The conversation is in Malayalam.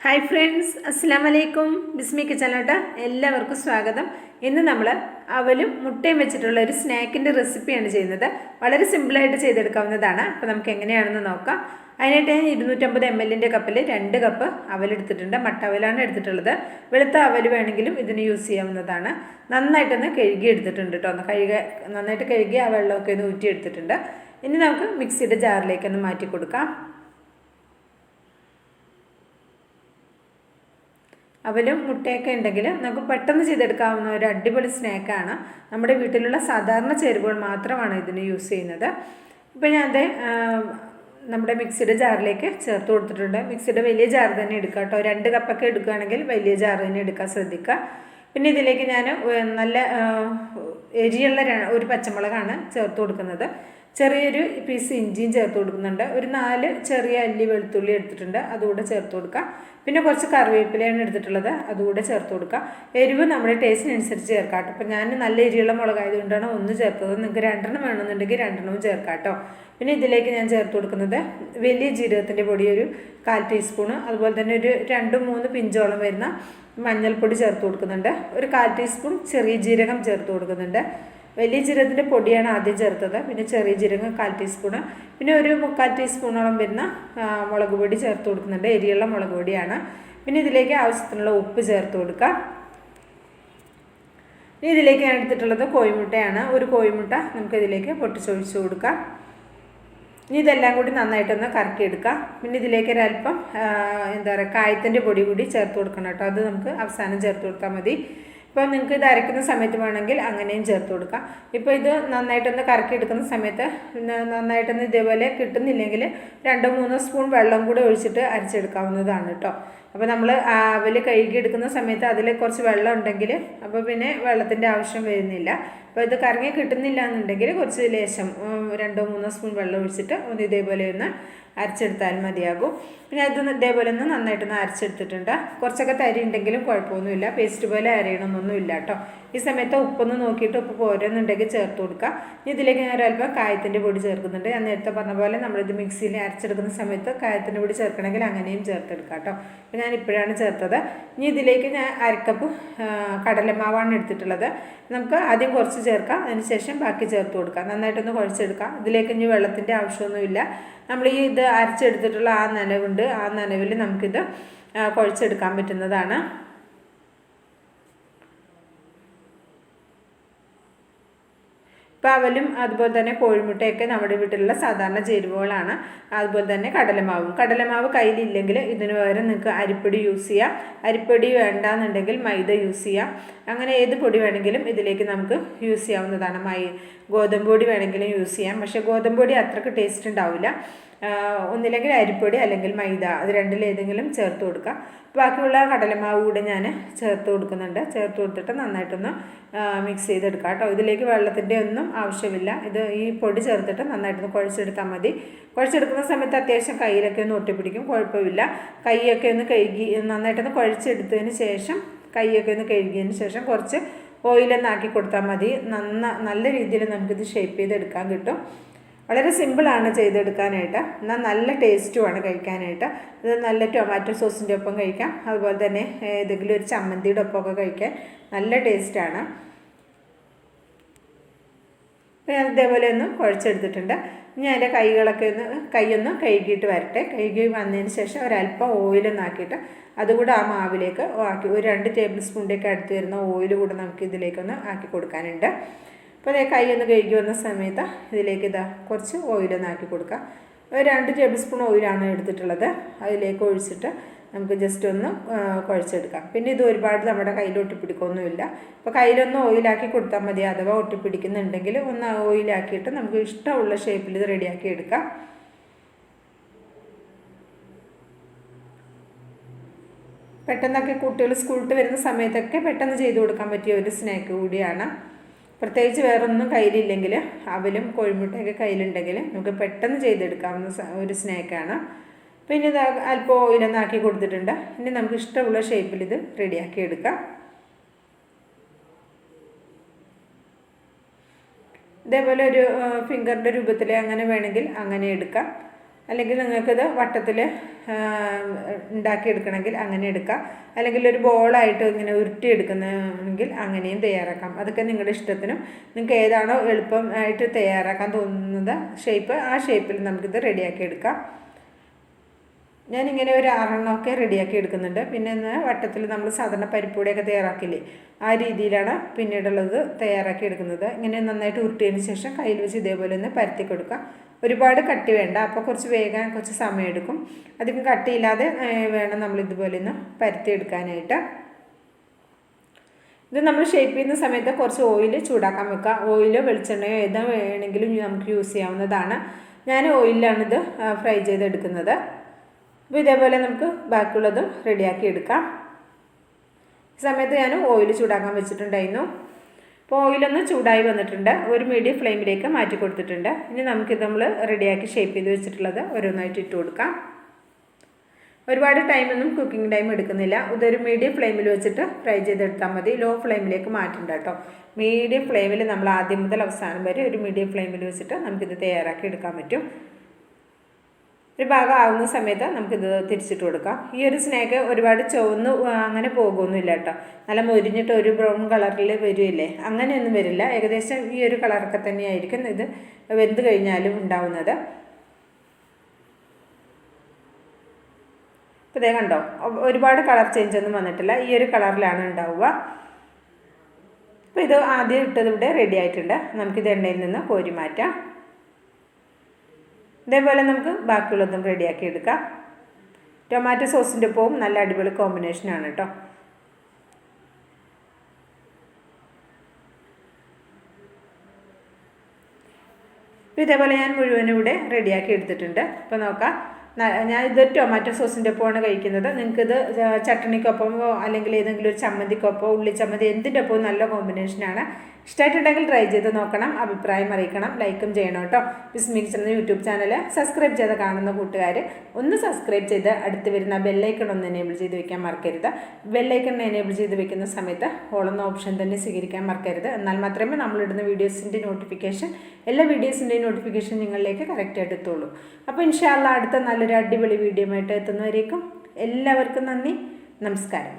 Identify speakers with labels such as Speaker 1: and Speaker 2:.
Speaker 1: ഹായ് ഫ്രണ്ട്സ്, അസ്സലാമു അലൈക്കും. ബിസ്മി കിച്ചണിലോട്ട് എല്ലാവർക്കും സ്വാഗതം. ഇന്ന് നമ്മൾ അവലും മുട്ടയും വെച്ചിട്ടുള്ള ഒരു സ്നാക്കിൻ്റെ റെസിപ്പിയാണ് ചെയ്യുന്നത്. വളരെ സിമ്പിളായിട്ട് ചെയ്തെടുക്കാവുന്നതാണ്. അപ്പോൾ നമുക്ക് എങ്ങനെയാണെന്ന് നോക്കാം. അതിനായിട്ട് ഞാൻ 250 ml കപ്പിൽ 2 കപ്പ് അവലെടുത്തിട്ടുണ്ട്. മട്ട അവലാണ് എടുത്തിട്ടുള്ളത്. വെളുത്ത അവൽ വേണമെങ്കിലും ഇതിന് യൂസ് ചെയ്യാവുന്നതാണ്. നന്നായിട്ടൊന്ന് കഴുകി എടുത്തിട്ടുണ്ട് കേട്ടോ. നന്നായിട്ട് കഴുകി ആ വെള്ളമൊക്കെ ഒന്ന് ഊറ്റി എടുത്തിട്ടുണ്ട്. ഇനി നമുക്ക് മിക്സിയുടെ ജാറിലേക്കൊന്ന് മാറ്റി കൊടുക്കാം. അവലും മുട്ടയൊക്കെ ഉണ്ടെങ്കിൽ നമുക്ക് പെട്ടെന്ന് ചെയ്തെടുക്കാവുന്ന ഒരു അടിപൊളി സ്നാക്കാണ്. നമ്മുടെ വീട്ടിലുള്ള സാധാരണ ചേരുവകൾ മാത്രമാണ് ഇതിന് യൂസ് ചെയ്യുന്നത്. ഇപ്പോൾ ഞാനത് നമ്മുടെ മിക്സിയുടെ ജാറിലേക്ക് ചേർത്ത് കൊടുത്തിട്ടുണ്ട്. മിക്സിയുടെ വലിയ ജാർ തന്നെ എടുക്കുക കേട്ടോ. 2 കപ്പൊക്കെ എടുക്കുകയാണെങ്കിൽ വലിയ ജാർ തന്നെ എടുക്കാൻ ശ്രദ്ധിക്കുക. പിന്നെ ഇതിലേക്ക് ഞാൻ നല്ല എരിയുള്ള ഒരു പച്ചമുളകാണ് ചേർത്ത് കൊടുക്കുന്നത്. ചെറിയൊരു പീസ് ഇഞ്ചിയും ചേർത്ത് കൊടുക്കുന്നുണ്ട്. ഒരു 4 ചെറിയ അല്ലി വെളുത്തുള്ളി എടുത്തിട്ടുണ്ട്, അതുകൂടെ ചേർത്ത് കൊടുക്കുക. പിന്നെ കുറച്ച് കറിവേപ്പിലയാണ് എടുത്തിട്ടുള്ളത്, അതുകൂടെ ചേർത്ത് കൊടുക്കുക. എരിവ് നമ്മുടെ ടേസ്റ്റിനനുസരിച്ച് ചേർക്കാം കേട്ടോ. അപ്പോൾ ഞാൻ നല്ല എരിയുള്ള മുളകായതുകൊണ്ടാണ് 1 ചേർത്തത്. നിങ്ങൾക്ക് 2 വേണമെന്നുണ്ടെങ്കിൽ 2 ചേർക്കാം കേട്ടോ. പിന്നെ ഇതിലേക്ക് ഞാൻ ചേർത്ത് കൊടുക്കുന്നത് വലിയ ജീരകത്തിൻ്റെ പൊടി ഒരു 1/4 ടീസ്പൂണ്, അതുപോലെ തന്നെ ഒരു 2-3 പിഞ്ചോളം വരുന്ന മഞ്ഞൾപ്പൊടി ചേർത്ത് കൊടുക്കുന്നുണ്ട്. ഒരു 1/4 ടീസ്പൂൺ ചെറിയ ജീരകം ചേർത്ത് കൊടുക്കുന്നുണ്ട്. വലിയ ജീരകത്തിൻ്റെ പൊടിയാണ് ആദ്യം ചേർത്തത്. പിന്നെ ചെറിയ ജീരകം 1/4 ടീസ്പൂണ്, പിന്നെ ഒരു 3/4 ടീസ്പൂണോളം വരുന്ന മുളക് പൊടി ചേർത്ത് കൊടുക്കുന്നുണ്ട്. എരിയുള്ള മുളക് പൊടിയാണ്. പിന്നെ ഇതിലേക്ക് ആവശ്യത്തിനുള്ള ഉപ്പ് ചേർത്ത് കൊടുക്കുക. ഇനി ഇതിലേക്ക് ഞാൻ എടുത്തിട്ടുള്ളത് കോഴിമുട്ടയാണ്. ഒരു കോഴിമുട്ട നമുക്ക് ഇതിലേക്ക് പൊട്ടിച്ചൊഴിച്ച് കൊടുക്കാം. ഇനി ഇതെല്ലാം കൂടി നന്നായിട്ടൊന്ന് കറക്കിയെടുക്കുക. പിന്നെ ഇതിലേക്ക് ഒരല്പം കായത്തിൻ്റെ പൊടി കൂടി ചേർത്ത് കൊടുക്കണം കേട്ടോ. അത് നമുക്ക് അവസാനം ചേർത്ത് കൊടുത്താൽ മതി. ഇപ്പോൾ നിങ്ങൾക്ക് ഇത് അരയ്ക്കുന്ന സമയത്ത് വേണമെങ്കിൽ അങ്ങനെയും ചേർത്ത് കൊടുക്കാം. ഇപ്പോൾ ഇത് നന്നായിട്ടൊന്ന് കറക്കിയെടുക്കുന്ന സമയത്ത് നന്നായിട്ടൊന്ന് ഇതേപോലെ കിട്ടുന്നില്ലെങ്കിൽ 2-3 സ്പൂൺ വെള്ളം കൂടെ ഒഴിച്ചിട്ട് അരച്ചെടുക്കാവുന്നതാണ് കേട്ടോ. അപ്പോൾ നമ്മൾ അവൽ കഴുകിയെടുക്കുന്ന സമയത്ത് അതിൽ കുറച്ച് വെള്ളം ഉണ്ടെങ്കിൽ അപ്പോൾ പിന്നെ വെള്ളത്തിൻ്റെ ആവശ്യം വരുന്നില്ല. അപ്പോൾ ഇത് കറങ്ങി കിട്ടുന്നില്ല എന്നുണ്ടെങ്കിൽ കുറച്ച് ലേശം 2-3 സ്പൂൺ വെള്ളം ഒഴിച്ചിട്ട് ഒന്ന് ഇതേപോലെ ഒന്ന് അരച്ചെടുത്താൽ മതിയാകും. പിന്നെ അത് ഇതേപോലെ ഒന്ന് നന്നായിട്ടൊന്ന് അരച്ചെടുത്തിട്ടുണ്ട്. കുറച്ചൊക്കെ തരി ഉണ്ടെങ്കിലും കുഴപ്പമൊന്നുമില്ല, പേസ്റ്റ് പോലെ അരയണമെന്നൊന്നുമില്ല കേട്ടോ. ഈ സമയത്ത് ഉപ്പൊന്ന് നോക്കിയിട്ട് ഉപ്പ് പോരുന്നുണ്ടെങ്കിൽ ചേർത്ത് കൊടുക്കുക. ഇതിലേക്ക് ഞാൻ ഒരല്പം കായത്തിൻ്റെ പൊടി ചേർക്കുന്നുണ്ട്. ഞാൻ നേരത്തെ പറഞ്ഞ പോലെ നമ്മളിത് മിക്സിയിൽ അരച്ചെടുക്കുന്ന സമയത്ത് കായത്തിൻ്റെ പൊടി ചേർക്കണമെങ്കിൽ അങ്ങനെയും ചേർത്തെടുക്കാം കേട്ടോ. അപ്പോൾ ഞാൻ ഇപ്പോഴാണ് ചേർത്തത്. ഇനി ഇതിലേക്ക് ഞാൻ 1/2 കപ്പ് കടലമാവാണ് എടുത്തിട്ടുള്ളത്. നമുക്ക് ആദ്യം കുറച്ച് ചേർക്കാം, അതിനുശേഷം ബാക്കി ചേർത്ത് കൊടുക്കാം. നന്നായിട്ടൊന്ന് കുഴച്ചെടുക്കാം. ഇതിലേക്ക് ഇനി വെള്ളത്തിൻ്റെ ആവശ്യമൊന്നുമില്ല. നമ്മൾ ഈ ഇത് അരച്ചെടുത്തിട്ടുള്ള ആ നനവുണ്ട്, ആ നനവിൽ നമുക്കിത് കുഴച്ചെടുക്കാൻ പറ്റുന്നതാണ്. ഇപ്പോൾ അവലും അതുപോലെ തന്നെ കോഴിമുട്ടയൊക്കെ നമ്മുടെ വീട്ടിലുള്ള സാധാരണ ചേരുവകളാണ്. അതുപോലെ തന്നെ കടലമാവ് കയ്യിലില്ലെങ്കിൽ ഇതിന് പകരം നിങ്ങൾക്ക് അരിപ്പൊടി യൂസ് ചെയ്യാം. അരിപ്പൊടി വേണ്ടാന്നുണ്ടെങ്കിൽ മൈദ യൂസ് ചെയ്യാം. അങ്ങനെ ഏത് പൊടി വേണമെങ്കിലും ഇതിലേക്ക് നമുക്ക് യൂസ് ചെയ്യാവുന്നതാണ്. ഗോതമ്പ് പൊടി വേണമെങ്കിലും യൂസ് ചെയ്യാം. പക്ഷേ ഗോതമ്പ് പൊടി അത്രയ്ക്ക് ടേസ്റ്റ് ഉണ്ടാവില്ല. ഒന്നില്ലെങ്കിൽ അരിപ്പൊടി അല്ലെങ്കിൽ മൈദ, അത് രണ്ടിലേതെങ്കിലും ചേർത്ത് കൊടുക്കുക. ബാക്കിയുള്ള കടലമാവ് കൂടെ ഞാൻ ചേർത്ത് കൊടുക്കുന്നുണ്ട്. ചേർത്ത് കൊടുത്തിട്ട് നന്നായിട്ടൊന്ന് മിക്സ് ചെയ്തെടുക്കുക കേട്ടോ. ഇതിലേക്ക് വെള്ളത്തിൻ്റെ ഒന്നും ആവശ്യമില്ല. ഈ പൊടി ചേർത്തിട്ട് നന്നായിട്ടൊന്ന് കുഴച്ചെടുത്താൽ മതി. കുഴച്ചെടുക്കുന്ന സമയത്ത് അത്യാവശ്യം കയ്യിലൊക്കെ ഒന്ന് ഒട്ടിപ്പിടിക്കും, കുഴപ്പമില്ല. കൈയൊക്കെ ഒന്ന് കഴുകി നന്നായിട്ടൊന്ന് കുഴച്ചെടുത്തതിന് ശേഷം കഴുകിയതിന് ശേഷം കുറച്ച് ഓയിലൊന്നാക്കി കൊടുത്താൽ മതി. നല്ല രീതിയിൽ നമുക്കിത് ഷേപ്പ് ചെയ്തെടുക്കാൻ കിട്ടും. വളരെ സിമ്പിളാണ് ചെയ്തെടുക്കാനായിട്ട്, എന്നാൽ നല്ല ടേസ്റ്റുമാണ് കഴിക്കാനായിട്ട്. ഇത് നല്ല ടൊമാറ്റോ സോസിൻ്റെ ഒപ്പം കഴിക്കാം, അതുപോലെ തന്നെ ഏതെങ്കിലും ഒരു ചമ്മന്തിയുടെ ഒപ്പമൊക്കെ കഴിക്കാൻ നല്ല ടേസ്റ്റാണ്. ഞാൻ ഇതേപോലെ ഒന്ന് കുഴച്ചെടുത്തിട്ടുണ്ട്. ഞാൻ എൻ്റെ കൈയൊന്ന് കഴുകിയിട്ട് വരട്ടെ. കഴുകി വന്നതിന് ശേഷം ഒരല്പം ഓയിലൊന്നാക്കിയിട്ട് അതുകൂടെ ആ മാവിലേക്ക് ആക്കി ഒരു 2 ടേബിൾ സ്പൂണിൻ്റെയൊക്കെ അടുത്ത് വരുന്ന ഓയിൽ കൂടെ നമുക്ക് ഇതിലേക്കൊന്ന് ആക്കി കൊടുക്കാനുണ്ട്. അപ്പോൾ കൈ ഒന്ന് കഴുകി വന്ന സമയത്ത് ഇതിലേക്ക് കുറച്ച് ഓയിലൊന്ന് ആക്കി കൊടുക്കുക. ഒരു 2 ടേബിൾ സ്പൂൺ ഓയിലാണ് എടുത്തിട്ടുള്ളത്. അതിലേക്ക് ഒഴിച്ചിട്ട് നമുക്ക് ജസ്റ്റ് ഒന്ന് കുഴച്ചെടുക്കാം. പിന്നെ ഇത് ഒരുപാട് നമ്മുടെ കയ്യിൽ ഒട്ടിപ്പിടിക്കൊന്നുമില്ല. അപ്പോൾ കയ്യിലൊന്ന് ഓയിലാക്കി കൊടുത്താൽ മതി. അഥവാ ഒട്ടിപ്പിടിക്കുന്നുണ്ടെങ്കിൽ ഒന്ന് ഓയിലാക്കിയിട്ട് നമുക്ക് ഇഷ്ടമുള്ള ഷേപ്പിൽ ഇത് റെഡിയാക്കി എടുക്കാം. പെട്ടെന്നൊക്കെ കുട്ടികൾ സ്കൂളിൽ വരുന്ന സമയത്തൊക്കെ പെട്ടെന്ന് ചെയ്ത് കൊടുക്കാൻ പറ്റിയ ഒരു സ്നാക്ക് കൂടിയാണ്. പ്രത്യേകിച്ച് വേറൊന്നും കയ്യിലില്ലെങ്കിൽ അവലും കോഴിമുട്ടയൊക്കെ കയ്യിലുണ്ടെങ്കിൽ നമുക്ക് പെട്ടെന്ന് ചെയ്തെടുക്കാവുന്ന ഒരു സ്നാക്കാണ്. പിന്നെ ഇത് അല്പം ഓയിലൊന്നാക്കി കൊടുത്തിട്ടുണ്ട്. ഇനി നമുക്ക് ഇഷ്ടമുള്ള ഷേപ്പിൽ ഇത് റെഡിയാക്കി എടുക്കാം. ഇതേപോലെ ഒരു ഫിംഗറിൻ്റെ രൂപത്തിൽ അങ്ങനെ വേണമെങ്കിൽ അങ്ങനെ എടുക്കാം. അല്ലെങ്കിൽ നിങ്ങൾക്കിത് വട്ടത്തിൽ ഉണ്ടാക്കിയെടുക്കണമെങ്കിൽ അങ്ങനെ എടുക്കാം. അല്ലെങ്കിൽ ഒരു ബോളായിട്ട് ഇങ്ങനെ ഉരുട്ടിയെടുക്കുന്നെങ്കിൽ അങ്ങനെയും തയ്യാറാക്കാം. അതൊക്കെ നിങ്ങളുടെ ഇഷ്ടത്തിനും നിങ്ങൾക്ക് ഏതാണോ എളുപ്പമായിട്ട് തയ്യാറാക്കാൻ തോന്നുന്നത് ഷേപ്പ്, ആ ഷേപ്പിൽ നമുക്കിത് റെഡിയാക്കി എടുക്കാം. ഞാനിങ്ങനെ ഒരു 6 റെഡിയാക്കി എടുക്കുന്നുണ്ട്. പിന്നെ വട്ടത്തിൽ നമ്മൾ സാധാരണ പരിപ്പൂടെയൊക്കെ തയ്യാറാക്കില്ലേ, ആ രീതിയിലാണ് പിന്നീടുള്ളത് തയ്യാറാക്കി എടുക്കുന്നത്. ഇങ്ങനെ നന്നായിട്ട് ഉരുട്ടിയതിന് ശേഷം കയ്യിൽ വെച്ച് ഇതേപോലെ ഒന്ന് പരത്തി കൊടുക്കുക. ഒരുപാട് കട്ടി വേണ്ട, അപ്പോൾ കുറച്ച് വേഗം കുറച്ച് സമയം എടുക്കും. അധികം കട്ടിയില്ലാതെ വേണം നമ്മൾ ഇതുപോലെ ഒന്ന് പരത്തി എടുക്കാനായിട്ട്. ഇത് നമ്മൾ ഷേപ്പ് ചെയ്യുന്ന സമയത്ത് കുറച്ച് ഓയിൽ ചൂടാക്കാൻ വെക്കുക. ഓയിലോ വെളിച്ചെണ്ണയോ ഏതാ വേണമെങ്കിലും നമുക്ക് യൂസ് ചെയ്യാവുന്നതാണ്. ഞാൻ ഓയിലിലാണിത് ഫ്രൈ ചെയ്തെടുക്കുന്നത്. അപ്പോൾ ഇതേപോലെ നമുക്ക് ബാക്കിയുള്ളതും റെഡിയാക്കി എടുക്കാം. ഈ സമയത്ത് ഞാൻ ഓയിൽ ചൂടാക്കാൻ വെച്ചിട്ടുണ്ടായിരുന്നു. അപ്പോൾ ഓയിലൊന്ന് ചൂടായി വന്നിട്ടുണ്ട്. ഒരു മീഡിയം ഫ്ലെയിമിലേക്ക് മാറ്റി കൊടുത്തിട്ടുണ്ട്. ഇനി നമുക്കിത് നമ്മൾ റെഡിയാക്കി ഷേപ്പ് ചെയ്ത് വെച്ചിട്ടുള്ളത് ഓരോന്നായിട്ട് ഇട്ട് കൊടുക്കാം. ഒരുപാട് ടൈമൊന്നും കുക്കിംഗ് ടൈം എടുക്കുന്നില്ല. ഇതൊരു മീഡിയം ഫ്ലെയിമിൽ വെച്ചിട്ട് ഫ്രൈ ചെയ്തെടുത്താൽ മതി. ലോ ഫ്ലെയിമിലേക്ക് മാറ്റണ്ട കേട്ടോ. മീഡിയം ഫ്ലെയിമിൽ നമ്മൾ ആദ്യം മുതൽ അവസാനം വരെ ഒരു മീഡിയം ഫ്ലെയിമിൽ വെച്ചിട്ട് നമുക്കിത് തയ്യാറാക്കി എടുക്കാൻ പറ്റും. ഒരു ഭാഗം ആവുന്ന സമയത്ത് നമുക്കിത് തിരിച്ചിട്ട് കൊടുക്കാം. ഈ ഒരു സ്നാക്ക് ഒരുപാട് ചുവന്ന് അങ്ങനെ പോകുമൊന്നുമില്ല കേട്ടോ. നല്ല മൊരിഞ്ഞിട്ട് ഒരു ബ്രൗൺ കളറിൽ വരുമില്ലേ, അങ്ങനെയൊന്നും വരില്ല. ഏകദേശം ഈ ഒരു കളറൊക്കെ തന്നെയായിരിക്കും ഇത് വെന്ത് കഴിഞ്ഞാലും ഉണ്ടാവുന്നത്. അപ്പോൾ ഇതേ കണ്ടോ, ഒരുപാട് കളർ ചേഞ്ച് ഒന്നും വന്നിട്ടില്ല. ഈ ഒരു കളറിലാണ് ഉണ്ടാവുക. അപ്പോൾ ഇത് ആദ്യം ഇട്ടത് ഇവിടെ റെഡി ആയിട്ടുണ്ട്. നമുക്കിത് എണ്ണയിൽ നിന്ന് കോരി മാറ്റാം. ഇതേപോലെ നമുക്ക് ബാക്കിയുള്ളതും റെഡിയാക്കി എടുക്കാം. ടൊമാറ്റോ സോസിൻ്റെ ഒപ്പവും നല്ല അടിപൊളി കോമ്പിനേഷനാണ് കേട്ടോ. ഇതേപോലെ ഞാൻ മുഴുവനും ഇവിടെ റെഡിയാക്കി എടുത്തിട്ടുണ്ട്. അപ്പോൾ നോക്കാം, ഞാൻ ഇത് ടൊമാറ്റോ സോസിൻ്റെ ഒപ്പമാണ് കഴിക്കുന്നത്. നിങ്ങൾക്കിത് ചട്ടണിക്കൊപ്പമോ അല്ലെങ്കിൽ ഏതെങ്കിലും ഒരു ചമ്മന്തിക്കൊപ്പമോ ഉള്ളിച്ചമ്മന്തി എന്തിൻ്റെ ഒപ്പവും നല്ല കോമ്പിനേഷനാണ്. ഇഷ്ടമായിട്ടുണ്ടെങ്കിൽ ട്രൈ ചെയ്ത് നോക്കണം, അഭിപ്രായം അറിയിക്കണം, ലൈക്കും ചെയ്യണം കേട്ടോ. ബിസ്മി എന്ന യൂട്യൂബ് ചാനൽ സബ്സ്ക്രൈബ് ചെയ്ത് കാണുന്ന കൂട്ടുകാർ ഒന്ന് സബ്സ്ക്രൈബ് ചെയ്ത് അടുത്ത് വരുന്ന ബെല്ലൈക്കൺ ഒന്ന് എനേബിൾ ചെയ്ത് വെക്കാൻ മറക്കരുത്. ബെല്ലൈക്കൺ എനേബിൾ ചെയ്ത് വെക്കുന്ന സമയത്ത് ഓളെന്ന ഓപ്ഷൻ തന്നെ സ്വീകരിക്കാൻ മറക്കരുത്. എന്നാൽ മാത്രമേ നമ്മളിടുന്ന വീഡിയോസിൻ്റെ നോട്ടിഫിക്കേഷൻ, എല്ലാ വീഡിയോസിൻ്റെയും നോട്ടിഫിക്കേഷൻ നിങ്ങളിലേക്ക് കറക്റ്റായിട്ട് എത്തുള്ളൂ. അപ്പോൾ ഇൻഷാ അല്ലാഹ് അടുത്ത നല്ലൊരു അടിപൊളി വീഡിയോ ആയിട്ട് എത്തുന്നവരേക്കും എല്ലാവർക്കും നന്ദി, നമസ്കാരം.